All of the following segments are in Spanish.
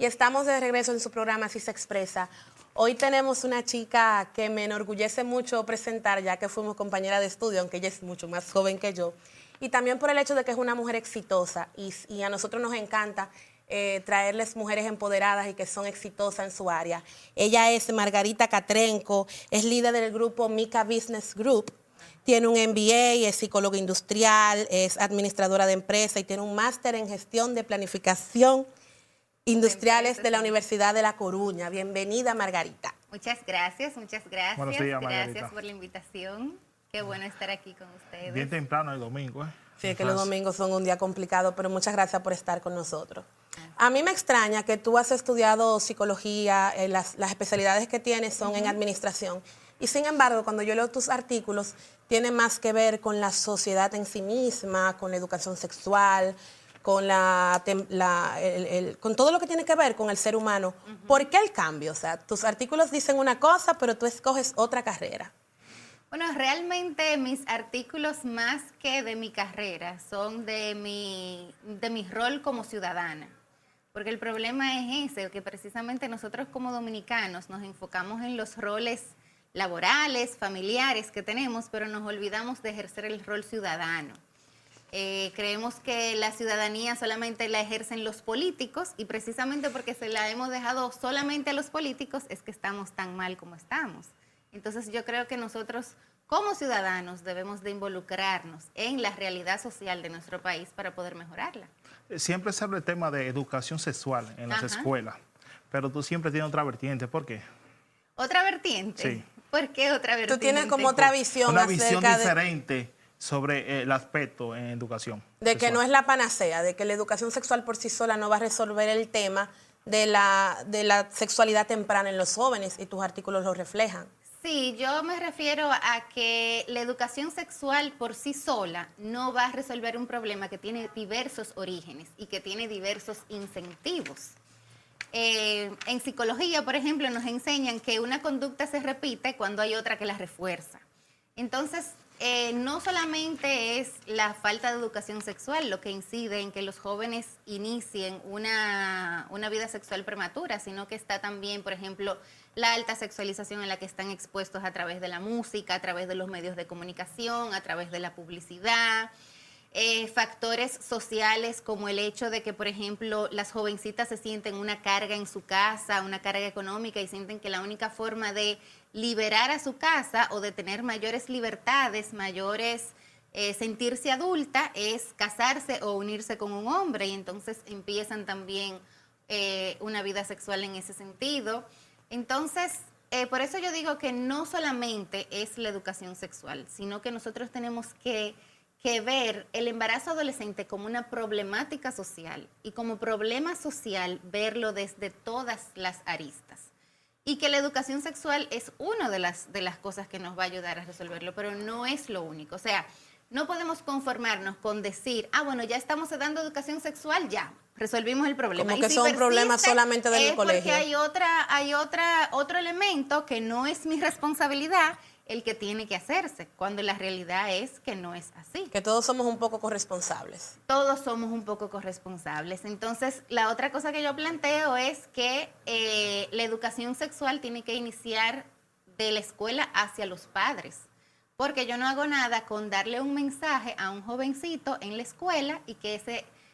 y estamos de regreso en su programa Así se expresa. Hoy tenemos una chica que me enorgullece mucho presentar, ya que fuimos compañera de estudio, aunque ella es mucho más joven que yo, y también por el hecho de que es una mujer exitosa, y a nosotros nos encanta traerles mujeres empoderadas y que son exitosas en su área. Ella es Margarita Catrenco, es líder del grupo Mica Business Group, tiene un MBA, es psicóloga industrial, es administradora de empresa y tiene un máster en gestión de planificación industriales de la Universidad de La Coruña. Bienvenida, Margarita. Muchas gracias, muchas gracias. Buenos días, Margarita. Gracias por la invitación. Qué bueno estar aquí con ustedes. Bien temprano el domingo, ¿eh? Sí, es que los domingos son un día complicado, pero muchas gracias por estar con nosotros. A mí me extraña que tú has estudiado psicología, las especialidades que tienes son en administración, y sin embargo, cuando yo leo tus artículos, tiene más que ver con la sociedad en sí misma, con la educación sexual, con con todo lo que tiene que ver con el ser humano. ¿Por qué el cambio? O sea, tus artículos dicen una cosa, pero tú escoges otra carrera. Bueno, realmente mis artículos, más que de mi carrera, son de mi rol como ciudadana. Porque el problema es ese, que precisamente nosotros como dominicanos nos enfocamos en los roles laborales, familiares que tenemos, pero nos olvidamos de ejercer el rol ciudadano. Creemos que la ciudadanía solamente la ejercen los políticos, y precisamente porque se la hemos dejado solamente a los políticos es que estamos tan mal como estamos. Entonces yo creo que nosotros como ciudadanos debemos de involucrarnos en la realidad social de nuestro país para poder mejorarla. Siempre se habla el tema de educación sexual en las escuelas, pero tú siempre tienes otra vertiente. ¿Por qué? ¿Otra vertiente? Sí. ¿Por qué otra vertiente? Tú tienes como otra visión. Una visión diferente sobre el aspecto en educación. De que no es la panacea, de que la educación sexual por sí sola no va a resolver el tema de la sexualidad temprana en los jóvenes, y tus artículos lo reflejan. Sí, yo me refiero a que la educación sexual por sí sola no va a resolver un problema que tiene diversos orígenes y que tiene diversos incentivos. En psicología, por ejemplo, nos enseñan que una conducta se repite cuando hay otra que la refuerza. Entonces, no solamente es la falta de educación sexual lo que incide en que los jóvenes inicien una vida sexual prematura, sino que está también, por ejemplo, la alta sexualización en la que están expuestos a través de la música, a través de los medios de comunicación, a través de la publicidad. Factores sociales como el hecho de que, por ejemplo, las jovencitas se sienten una carga en su casa, una carga económica, y sienten que la única forma de liberar a su casa o de tener mayores libertades, sentirse adulta, es casarse o unirse con un hombre, y entonces empiezan también una vida sexual en ese sentido. Entonces, por eso yo digo que no solamente es la educación sexual, sino que nosotros tenemos que ver el embarazo adolescente como una problemática social, y como problema social verlo desde todas las aristas. Y que la educación sexual es una de las cosas que nos va a ayudar a resolverlo, pero no es lo único. O sea, no podemos conformarnos con decir, bueno, ya estamos dando educación sexual, ya resolvimos el problema. Como que son problemas solamente del colegio. Porque hay otro elemento que no es mi responsabilidad, el que tiene que hacerse, cuando la realidad es que no es así. Que todos somos un poco corresponsables. Todos somos un poco corresponsables. Entonces, la otra cosa que yo planteo es que la educación sexual tiene que iniciar de la escuela hacia los padres, porque yo no hago nada con darle un mensaje a un jovencito en la escuela y que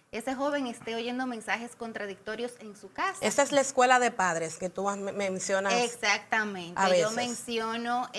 ese joven esté oyendo mensajes contradictorios en su casa. Esa es la escuela de padres que tú mencionas. Exactamente. A veces. Yo menciono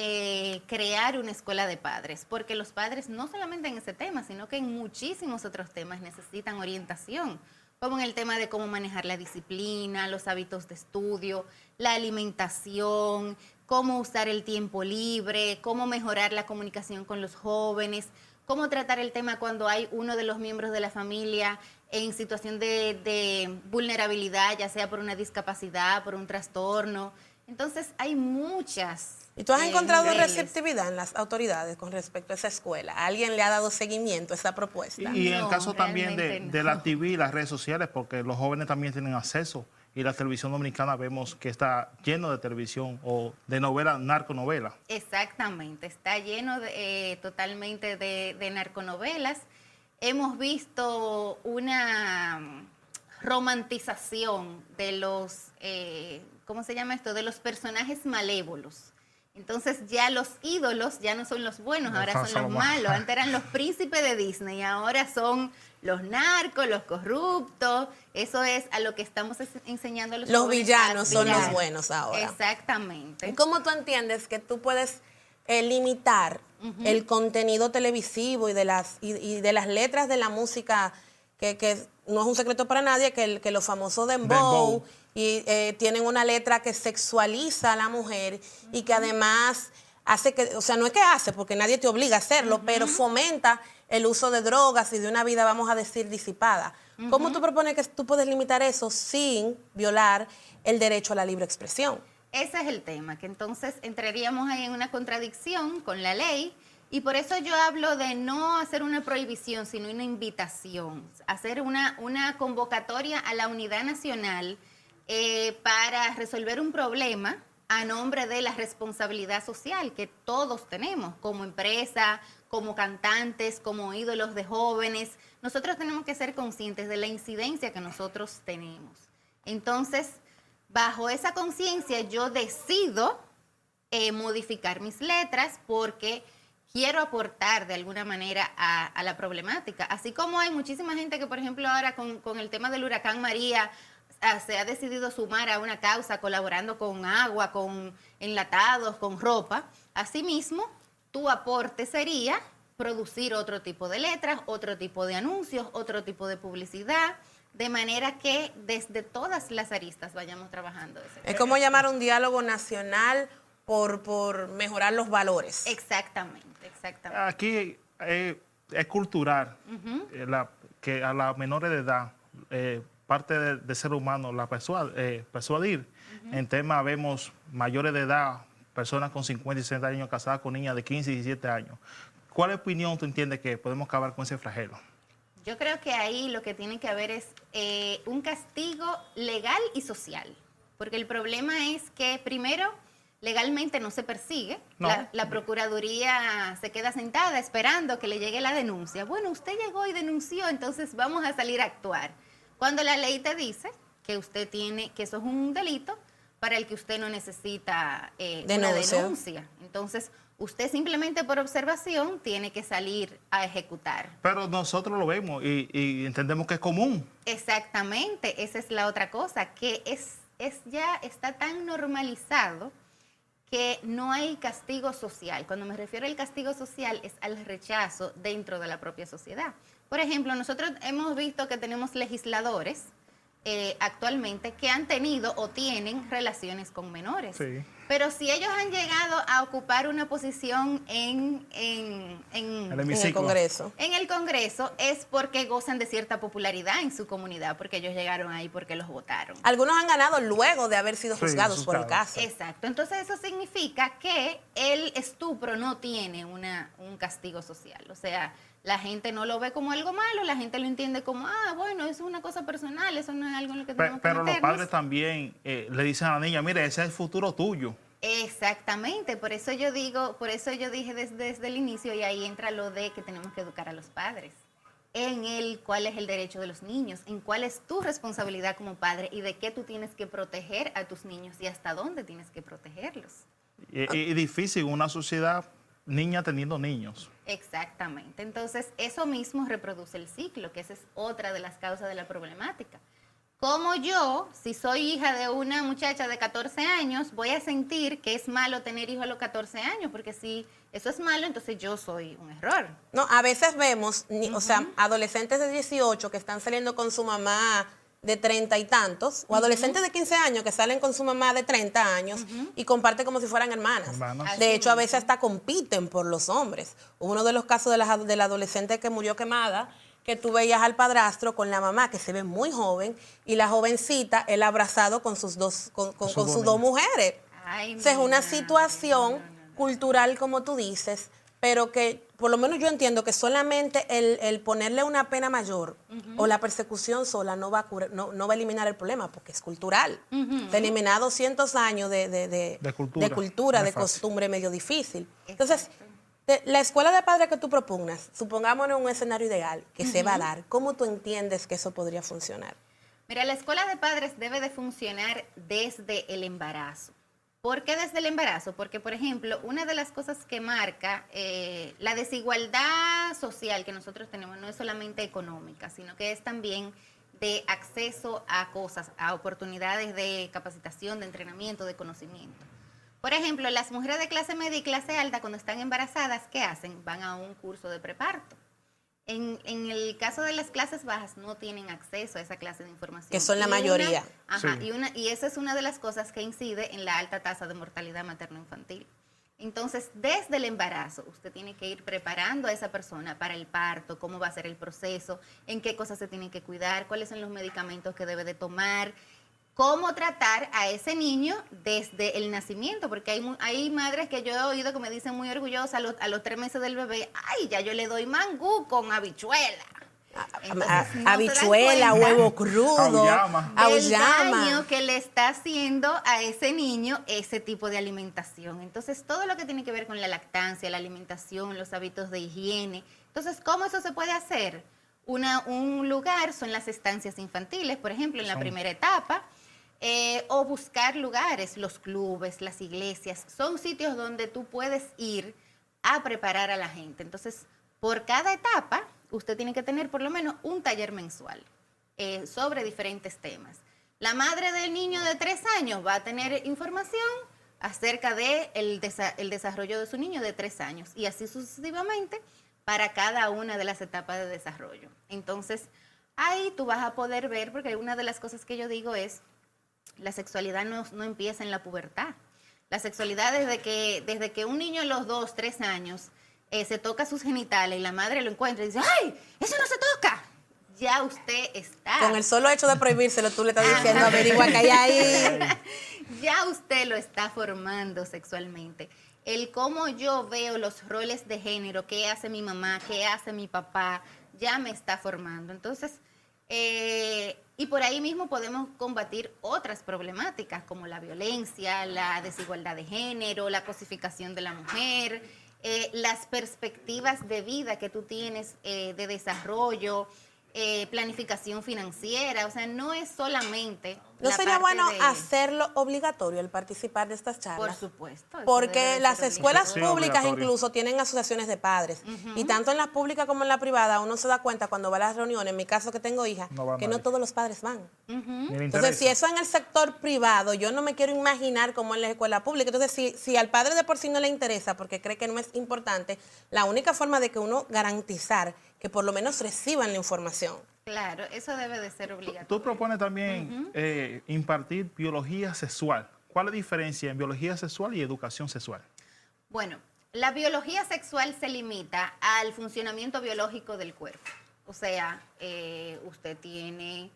crear una escuela de padres, porque los padres no solamente en ese tema, sino que en muchísimos otros temas necesitan orientación, como en el tema de cómo manejar la disciplina, los hábitos de estudio, la alimentación, cómo usar el tiempo libre, cómo mejorar la comunicación con los jóvenes, cómo tratar el tema cuando hay uno de los miembros de la familia en situación de vulnerabilidad, ya sea por una discapacidad, por un trastorno. Entonces, hay muchas. ¿Y tú has encontrado niveles. Receptividad en las autoridades con respecto a esa escuela? ¿Alguien le ha dado seguimiento a esa propuesta? Y en el No, caso también realmente de la TV y las redes sociales, porque los jóvenes también tienen acceso, y la televisión dominicana vemos que está lleno de televisión o de novelas, narconovelas. Exactamente, está lleno totalmente de narconovelas. Hemos visto una romantización de los, ¿cómo se llama esto? De los personajes malévolos. Entonces ya los ídolos ya no son los buenos, ahora son los malos. Antes eran los príncipes de Disney, ahora son los narcos, los corruptos. Eso es a lo que estamos enseñando a los jóvenes. Los villanos son los buenos ahora. Exactamente. ¿Cómo tú entiendes que tú puedes limitar el contenido televisivo y de las letras de la música, que no es un secreto para nadie, que los famosos dembow y tienen una letra que sexualiza a la mujer y que además hace que, o sea, no es que hace, porque nadie te obliga a hacerlo, pero fomenta el uso de drogas y de una vida, vamos a decir, disipada? ¿Cómo tú propones que tú puedes limitar eso sin violar el derecho a la libre expresión? Ese es el tema, que entonces entraríamos ahí en una contradicción con la ley, y por eso yo hablo de no hacer una prohibición, sino una invitación, hacer una convocatoria a la unidad nacional para resolver un problema a nombre de la responsabilidad social que todos tenemos como empresa, como cantantes, como ídolos de jóvenes. Nosotros tenemos que ser conscientes de la incidencia que nosotros tenemos. Entonces, bajo esa conciencia yo decido modificar mis letras porque quiero aportar de alguna manera a la problemática. Así como hay muchísima gente que, por ejemplo, ahora con el tema del huracán María, se ha decidido sumar a una causa colaborando con agua, con enlatados, con ropa. Asimismo, tu aporte sería producir otro tipo de letras, otro tipo de anuncios, otro tipo de publicidad, de manera que desde todas las aristas vayamos trabajando. Es como llamar a un diálogo nacional por mejorar los valores. Exactamente, exactamente. Aquí es cultural que a las menores de edad, parte de ser humano, la persuadir. En tema vemos mayores de edad, personas con 50 y 60 años casadas con niñas de 15 y 17 años. ¿Cuál opinión tú entiendes que podemos acabar con ese flagelo? Yo creo que ahí lo que tiene que haber es un castigo legal y social, porque el problema es que primero legalmente no se persigue, no. La Procuraduría se queda sentada esperando que le llegue la denuncia. Bueno, usted llegó y denunció, entonces vamos a salir a actuar. Cuando la ley te dice que usted tiene, que eso es un delito para el que usted no necesita una denuncia. Entonces, usted simplemente por observación tiene que salir a ejecutar. Pero nosotros lo vemos y entendemos que es común. Exactamente, esa es la otra cosa, que ya está tan normalizado que no hay castigo social. Cuando me refiero al castigo social es al rechazo dentro de la propia sociedad. Por ejemplo, nosotros hemos visto que tenemos legisladores actualmente que han tenido o tienen relaciones con menores. Sí. Pero si ellos han llegado a ocupar una posición en el Congreso. En el Congreso es porque gozan de cierta popularidad en su comunidad, porque ellos llegaron ahí porque los votaron. Algunos han ganado luego de haber sido juzgados por el caso. Exacto. Entonces eso significa que el estupro no tiene un castigo social. O sea, la gente no lo ve como algo malo, la gente lo entiende como, bueno, eso es una cosa personal, eso no es algo en lo que tenemos que meternos. Pero los padres también le dicen a la niña, mire, ese es el futuro tuyo. Exactamente, por eso yo dije desde el inicio, y ahí entra lo de que tenemos que educar a los padres en cuál es el derecho de los niños, en cuál es tu responsabilidad como padre y de qué tú tienes que proteger a tus niños y hasta dónde tienes que protegerlos. Y difícil una sociedad niña teniendo niños. Exactamente, entonces eso mismo reproduce el ciclo, que esa es otra de las causas de la problemática. Como yo, si soy hija de una muchacha de 14 años, voy a sentir que es malo tener hijos a los 14 años, porque si eso es malo, entonces yo soy un error. No, a veces vemos, o sea, adolescentes de 18 que están saliendo con su mamá de 30 y tantos, o adolescentes de 15 años que salen con su mamá de 30 años y comparten como si fueran hermanas. De hecho, a veces hasta compiten por los hombres. Hubo uno de los casos de la adolescente que murió quemada, que tú veías al padrastro con la mamá, que se ve muy joven, y la jovencita, él abrazado con sus dos mujeres. Ay, o sea, es una situación cultural, como tú dices, pero que por lo menos yo entiendo que solamente el ponerle una pena mayor o la persecución sola no va a eliminar el problema, porque es cultural. Te elimina 200 años de cultura, de costumbre medio difícil. Entonces, la escuela de padres que tú propugnas, supongámonos un escenario ideal que se va a dar, ¿cómo tú entiendes que eso podría funcionar? Mira, la escuela de padres debe de funcionar desde el embarazo. ¿Por qué desde el embarazo? Porque, por ejemplo, una de las cosas que marca la desigualdad social que nosotros tenemos no es solamente económica, sino que es también de acceso a cosas, a oportunidades de capacitación, de entrenamiento, de conocimiento. Por ejemplo, las mujeres de clase media y clase alta, cuando están embarazadas, ¿qué hacen? Van a un curso de preparto. En el caso de las clases bajas no tienen acceso a esa clase de información. Que son la mayoría. Ajá, Sí. y esa es una de las cosas que incide en la alta tasa de mortalidad materno-infantil. Entonces, desde el embarazo, usted tiene que ir preparando a esa persona para el parto, cómo va a ser el proceso, en qué cosas se tienen que cuidar, cuáles son los medicamentos que debe de tomar, cómo tratar a ese niño desde el nacimiento, porque hay madres que yo he oído que me dicen muy orgullosas a los 3 meses del bebé, ay, ya yo le doy mangú con habichuela. Entonces, no Habichuela, se dan cuenta huevo crudo, Auyama. el auyama. daño que le está haciendo a ese niño ese tipo de alimentación. Entonces, todo lo que tiene que ver con la lactancia, la alimentación, los hábitos de higiene. Entonces, ¿cómo eso se puede hacer? Un lugar son las estancias infantiles, por ejemplo, en la primera etapa, o buscar lugares, los clubes, las iglesias. Son sitios donde tú puedes ir a preparar a la gente. Entonces, por cada etapa, usted tiene que tener por lo menos un taller mensual sobre diferentes temas. La madre del niño de 3 años va a tener información acerca del desarrollo de su niño de 3 años y así sucesivamente para cada una de las etapas de desarrollo. Entonces, ahí tú vas a poder ver, porque una de las cosas que yo digo es, la sexualidad no empieza en la pubertad. La sexualidad desde que un niño a los 2, 3 años se toca sus genitales y la madre lo encuentra y dice, ¡ay, eso no se toca! Ya usted está. Con el solo hecho de prohibírselo, tú le estás diciendo, averigua que hay ahí. Ya usted lo está formando sexualmente. El cómo yo veo los roles de género, qué hace mi mamá, qué hace mi papá, ya me está formando. Entonces, y por ahí mismo podemos combatir otras problemáticas como la violencia, la desigualdad de género, la cosificación de la mujer, las perspectivas de vida que tú tienes de desarrollo, planificación financiera. O sea, no es solamente ¿No la sería parte bueno de- hacerlo obligatorio el participar de estas Por charlas? supuesto. eso debe Porque de las ser escuelas Sí, públicas obligatorio. incluso tienen asociaciones de padres. Y tanto en la pública como en la privada, uno se da cuenta cuando va a las reuniones, en mi caso que tengo hija, No va que nadie. no todos los padres van. Ni le Entonces, interesa. si eso en el sector privado, yo no me quiero imaginar cómo en la escuela pública. Entonces, si al padre de por sí no le interesa porque cree que no es importante, la única forma de que uno garantizar que por lo menos reciban la información. Claro, eso debe de ser obligatorio. Tú propones también impartir biología sexual. ¿Cuál es la diferencia en biología sexual y educación sexual? Bueno, la biología sexual se limita al funcionamiento biológico del cuerpo. O sea, usted tiene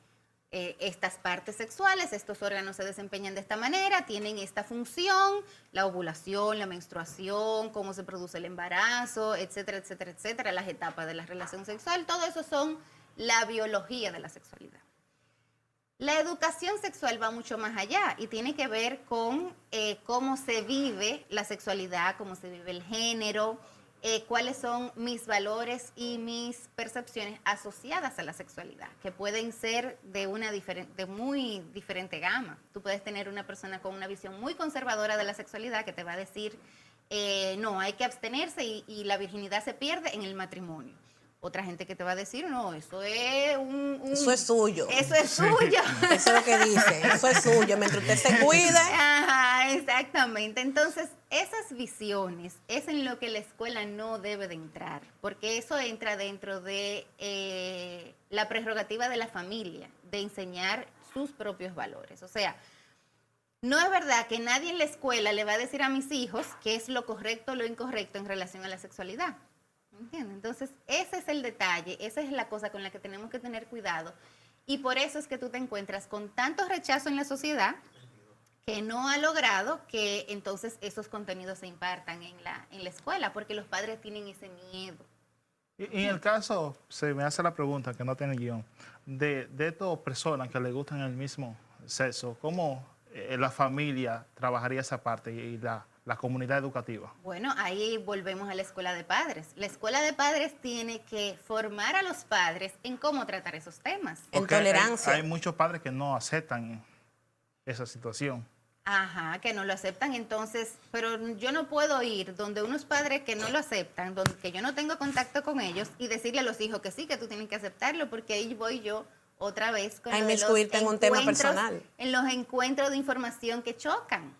estas partes sexuales, estos órganos se desempeñan de esta manera, tienen esta función, la ovulación, la menstruación, cómo se produce el embarazo, etcétera, etcétera, etcétera, las etapas de la relación sexual, todo eso son la biología de la sexualidad. La educación sexual va mucho más allá y tiene que ver con cómo se vive la sexualidad, cómo se vive el género, cuáles son mis valores y mis percepciones asociadas a la sexualidad, que pueden ser de muy diferente gama. Tú puedes tener una persona con una visión muy conservadora de la sexualidad que te va a decir, no, hay que abstenerse y la virginidad se pierde en el matrimonio. Otra gente que te va a decir, no, eso es Eso es suyo. Eso es suyo. Eso es lo que dice. Eso es suyo. Mientras usted se cuide. Ajá, exactamente. Entonces, esas visiones es en lo que la escuela no debe de entrar, porque eso entra dentro de la prerrogativa de la familia, de enseñar sus propios valores. O sea, no es verdad que nadie en la escuela le va a decir a mis hijos qué es lo correcto o lo incorrecto en relación a la sexualidad. ¿Entiendes? Entonces, ese es el detalle, esa es la cosa con la que tenemos que tener cuidado. Y por eso es que tú te encuentras con tanto rechazo en la sociedad que no ha logrado que entonces esos contenidos se impartan en la escuela, porque los padres tienen ese miedo. Y en el caso, se me hace la pregunta, que no tiene guión, de estas personas que les gustan el mismo sexo, ¿cómo la familia trabajaría esa parte y la la comunidad educativa? Bueno, ahí volvemos a la escuela de padres. La escuela de padres tiene que formar a los padres en cómo tratar esos temas. En Porque tolerancia. hay muchos padres que no aceptan esa situación. Ajá, que no lo aceptan, entonces, pero yo no puedo ir donde unos padres que no lo aceptan, donde que yo no tengo contacto con ellos y decirle a los hijos que sí, que tú tienes que aceptarlo, porque ahí voy yo otra vez con A lo de los inmiscuirte en un tema encuentros, personal. en los encuentros de información que chocan.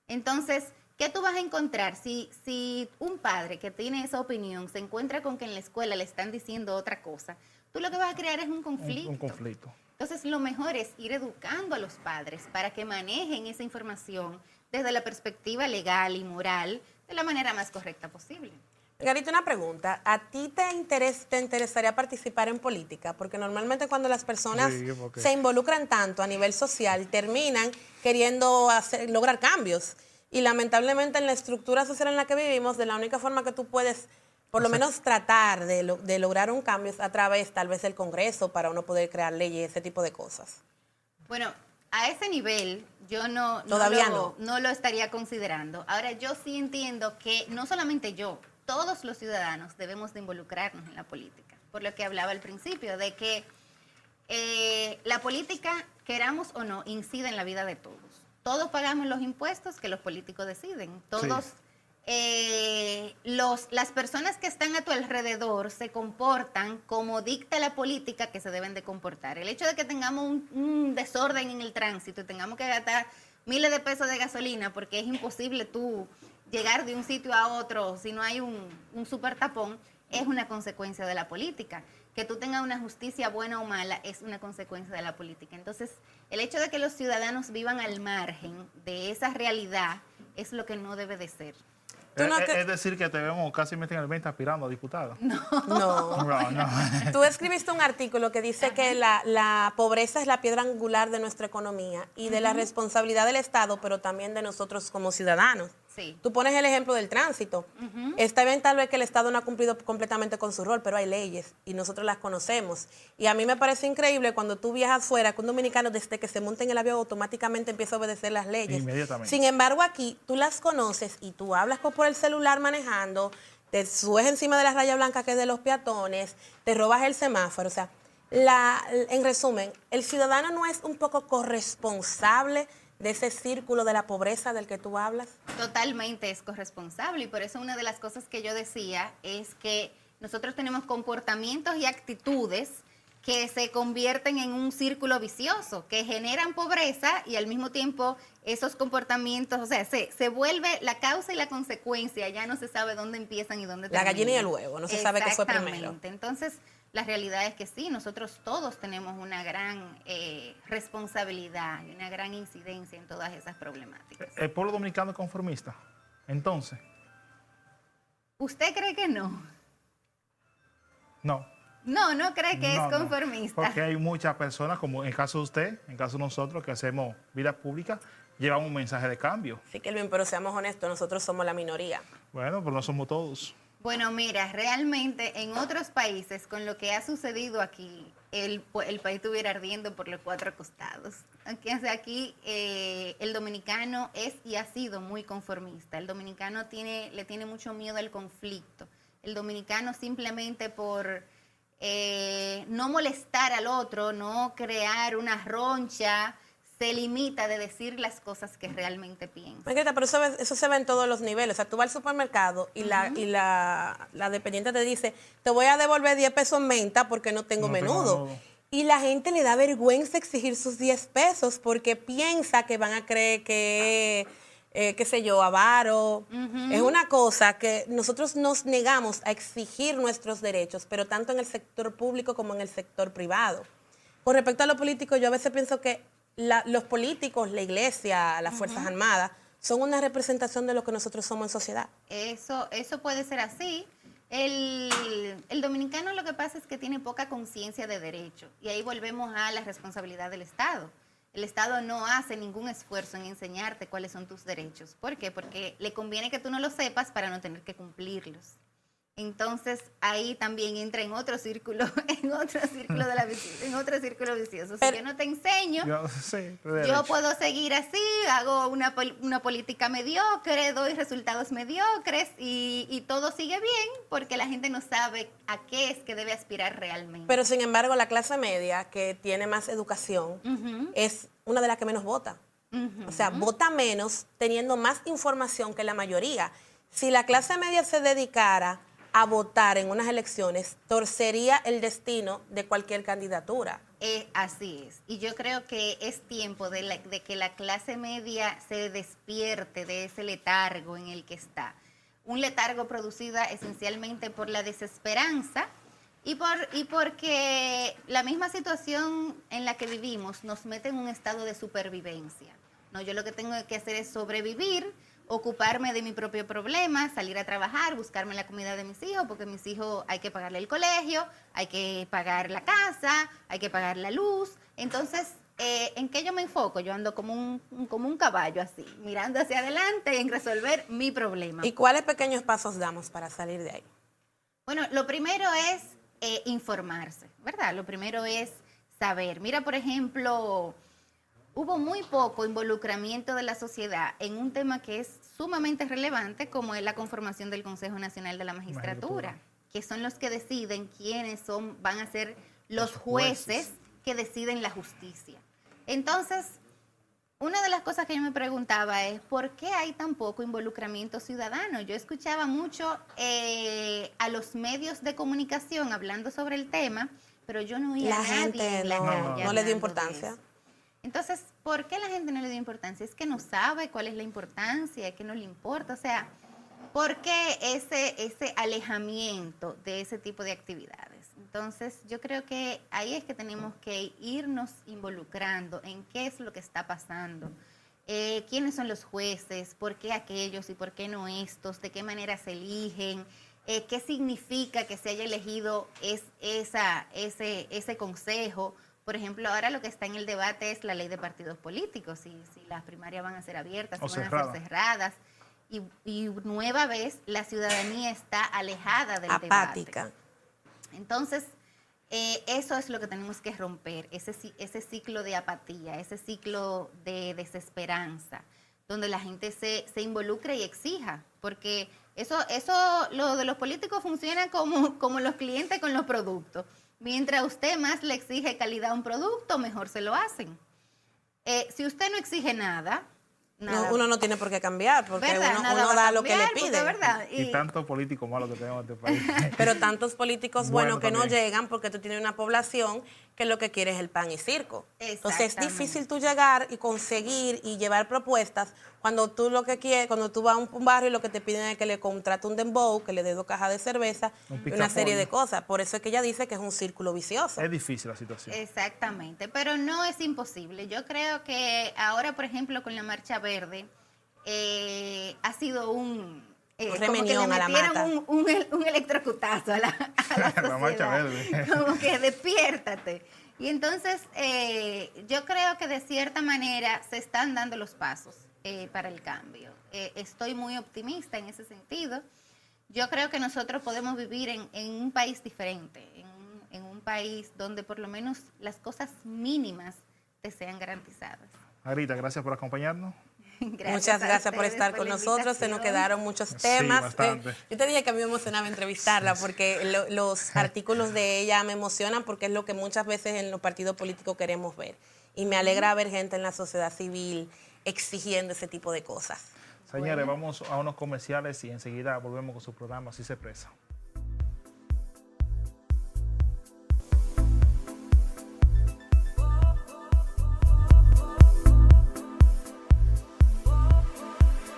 Entonces, ¿qué tú vas a encontrar si un padre que tiene esa opinión se encuentra con que en la escuela le están diciendo otra cosa? Tú lo que vas a crear es un conflicto. Un conflicto. Entonces, lo mejor es ir educando a los padres para que manejen esa información desde la perspectiva legal y moral de la manera más correcta posible. Garita, una pregunta. ¿A ti te interesaría participar en política? Porque normalmente cuando las personas Sí, porque- se involucran tanto a nivel social, terminan queriendo lograr cambios. Y lamentablemente en la estructura social en la que vivimos, de la única forma que tú puedes, por lo menos tratar de lograr un cambio es a través tal vez del Congreso para uno poder crear leyes, ese tipo de cosas. Bueno, a ese nivel yo Todavía no lo estaría considerando. Ahora, yo sí entiendo que no solamente yo, todos los ciudadanos debemos de involucrarnos en la política. Por lo que hablaba al principio, de que la política, queramos o no, incide en la vida de todos. Todos pagamos los impuestos que los políticos deciden. Todos, las personas que están a tu alrededor se comportan como dicta la política que se deben de comportar. El hecho de que tengamos un desorden en el tránsito y tengamos que gastar miles de pesos de gasolina porque es imposible tú llegar de un sitio a otro si no hay un super tapón, es una consecuencia de la política. Que tú tengas una justicia buena o mala es una consecuencia de la política. Entonces, el hecho de que los ciudadanos vivan al margen de esa realidad es lo que no debe de ser. Es decir, que te vemos casi en el 20 aspirando a diputada. No. No. Tú escribiste un artículo que dice que la pobreza es la piedra angular de nuestra economía y de la responsabilidad del Estado, pero también de nosotros como ciudadanos. Sí. Tú pones el ejemplo del tránsito. Está bien tal vez que el Estado no ha cumplido completamente con su rol, pero hay leyes y nosotros las conocemos. Y a mí me parece increíble cuando tú viajas fuera, que un dominicano desde que se monta en el avión automáticamente empieza a obedecer las leyes. Inmediatamente. Sin embargo, aquí tú las conoces y tú hablas por el celular manejando, te subes encima de la raya blanca que es de los peatones, te robas el semáforo. O sea, en resumen, el ciudadano no es un poco corresponsable de ese círculo de la pobreza del que tú hablas. Totalmente es corresponsable y por eso una de las cosas que yo decía es que nosotros tenemos comportamientos y actitudes que se convierten en un círculo vicioso, que generan pobreza y al mismo tiempo esos comportamientos, o sea, se vuelve la causa y la consecuencia, ya no se sabe dónde empiezan y dónde terminan. La gallina y el huevo, no se sabe qué fue primero. Exactamente. Entonces, la realidad es que sí, nosotros todos tenemos una gran responsabilidad y una gran incidencia en todas esas problemáticas. ¿El pueblo dominicano es conformista? Entonces, ¿Usted cree que no? no. No cree que No, es conformista. porque hay muchas personas, como en el caso de usted, en el caso de nosotros, que hacemos vida pública, llevan un mensaje de cambio. Sí, Kelvin, pero seamos honestos, nosotros somos la minoría. Bueno, pero no somos todos. Bueno, mira, realmente en otros países, con lo que ha sucedido aquí, el país estuviera ardiendo por los cuatro costados. Aquí el dominicano es y ha sido muy conformista. El dominicano le tiene mucho miedo al conflicto. El dominicano simplemente por no molestar al otro, no crear una roncha, se limita de decir las cosas que realmente piensa. Margarita, pero eso se ve en todos los niveles. O sea, tú vas al supermercado y la dependiente te dice, te voy a devolver 10 pesos en menta porque no tengo menudo. Y la gente le da vergüenza exigir sus 10 pesos porque piensa que van a creer que, qué sé yo, avaro. Es una cosa que nosotros nos negamos a exigir nuestros derechos, pero tanto en el sector público como en el sector privado. Con respecto a lo político, yo a veces pienso que los políticos, la iglesia, las Fuerzas Armadas, son una representación de lo que nosotros somos en sociedad. Eso puede ser así. El dominicano lo que pasa es que tiene poca conciencia de derecho y ahí volvemos a la responsabilidad del Estado. El Estado no hace ningún esfuerzo en enseñarte cuáles son tus derechos. ¿Por qué? Porque le conviene que tú no lo sepas para no tener que cumplirlos. Entonces ahí también entra en otro círculo, en otro círculo vicioso. Si yo no te enseño, yo puedo seguir así, hago una política mediocre, doy resultados mediocres y todo sigue bien porque la gente no sabe a qué es que debe aspirar realmente. Pero sin embargo, la clase media, que tiene más educación, es una de las que menos vota. O sea, vota menos teniendo más información que la mayoría. Si la clase media se dedicara a votar en unas elecciones, torcería el destino de cualquier candidatura. Así es. Y yo creo que es tiempo de que la clase media se despierte de ese letargo en el que está. Un letargo producida esencialmente por la desesperanza y porque la misma situación en la que vivimos nos mete en un estado de supervivencia. No, yo lo que tengo que hacer es sobrevivir, ocuparme de mi propio problema, salir a trabajar, buscarme la comida de mis hijos, porque mis hijos hay que pagarle el colegio, hay que pagar la casa, hay que pagar la luz. Entonces, ¿en qué yo me enfoco? Yo ando como un caballo así, mirando hacia adelante en resolver mi problema. ¿Y cuáles pequeños pasos damos para salir de ahí? Bueno, lo primero es informarse, ¿verdad? Lo primero es saber. Mira, por ejemplo, hubo muy poco involucramiento de la sociedad en un tema que es sumamente relevante, como es la conformación del Consejo Nacional de la Magistratura, que son los que deciden quiénes van a ser los jueces que deciden la justicia. Entonces, una de las cosas que yo me preguntaba es, ¿por qué hay tan poco involucramiento ciudadano? Yo escuchaba mucho a los medios de comunicación hablando sobre el tema, pero yo no oía a nadie en la calle no le dio importancia. Entonces, ¿por qué la gente no le dio importancia? Es que no sabe cuál es la importancia, es que no le importa. O sea, ¿por qué ese alejamiento de ese tipo de actividades? Entonces, yo creo que ahí es que tenemos que irnos involucrando en qué es lo que está pasando, quiénes son los jueces, por qué aquellos y por qué no estos, de qué manera se eligen, qué significa que se haya elegido ese consejo. Por ejemplo, ahora lo que está en el debate es la ley de partidos políticos, si las primarias van a ser abiertas, si van a ser cerradas. Y nueva vez la ciudadanía está alejada del apática. Debate. Entonces, eso es lo que tenemos que romper, ese ciclo de apatía, ese ciclo de desesperanza, donde la gente se involucre y exija, porque eso lo de los políticos funciona como los clientes con los productos. Mientras usted más le exige calidad a un producto, mejor se lo hacen. Si usted no exige nada, uno no tiene por qué cambiar, porque uno da lo que le pide. Y tantos políticos malos que tenemos en este país. Pero tantos políticos buenos que no llegan, porque tú tienes una población que lo que quiere es el pan y circo. Entonces es difícil tú llegar y conseguir y llevar propuestas cuando tú lo que quieres, cuando tú vas a un barrio y lo que te piden es que le contrate un dembow, que le dé 2 cajas de cerveza, y una serie de cosas. Por eso es que ella dice que es un círculo vicioso. Es difícil la situación. Exactamente, pero no es imposible. Yo creo que ahora, por ejemplo, con la Marcha Verde, ha sido un remenión a la mata. Un electrocutazo a la sociedad. La Marcha Verde. Como que despiértate. Y entonces, yo creo que de cierta manera se están dando los pasos para el cambio. Estoy muy optimista en ese sentido. Yo creo que nosotros podemos vivir en un país diferente, en un país donde por lo menos las cosas mínimas te sean garantizadas. Margarita, gracias por acompañarnos. Muchas gracias por estar con nosotros. Se nos quedaron muchos temas. Yo te dije que a mí me emocionaba entrevistarla porque los artículos de ella me emocionan porque es lo que muchas veces en los partidos políticos queremos ver. Y me alegra ver gente en la sociedad civil exigiendo ese tipo de cosas. Señores, vamos a unos comerciales y enseguida volvemos con su programa Así se expresa.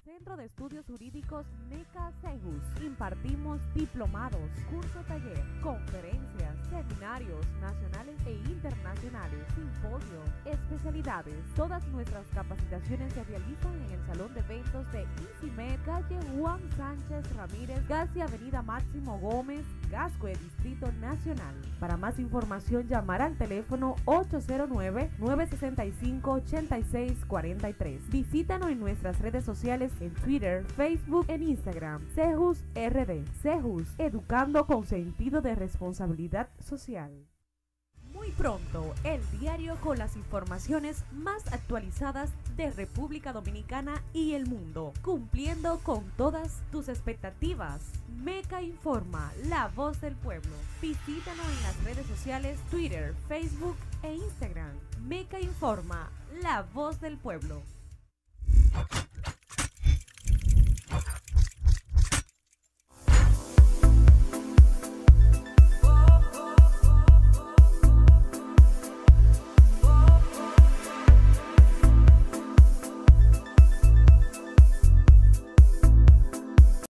Centro de Estudios Jurídicos NECA CEJUS. Impartimos diplomados, curso taller, conferencias, seminarios nacionales e internacionales, simposio, especialidades. Todas nuestras capacitaciones se realizan en el Salón de Eventos de ICIMED, calle Juan Sánchez Ramírez, casi Avenida Máximo Gómez, Gascue, Distrito Nacional. Para más información, llamar al teléfono 809-965-8643. Visítanos en nuestras redes sociales en Twitter, Facebook, en Instagram. CEJUS RD. RD. CEJUS, educando con sentido de responsabilidad social. Muy pronto, el diario con las informaciones más actualizadas de República Dominicana y el mundo, cumpliendo con todas tus expectativas. Meca Informa, la voz del pueblo. Visítanos en las redes sociales Twitter, Facebook e Instagram. Meca Informa, la voz del pueblo.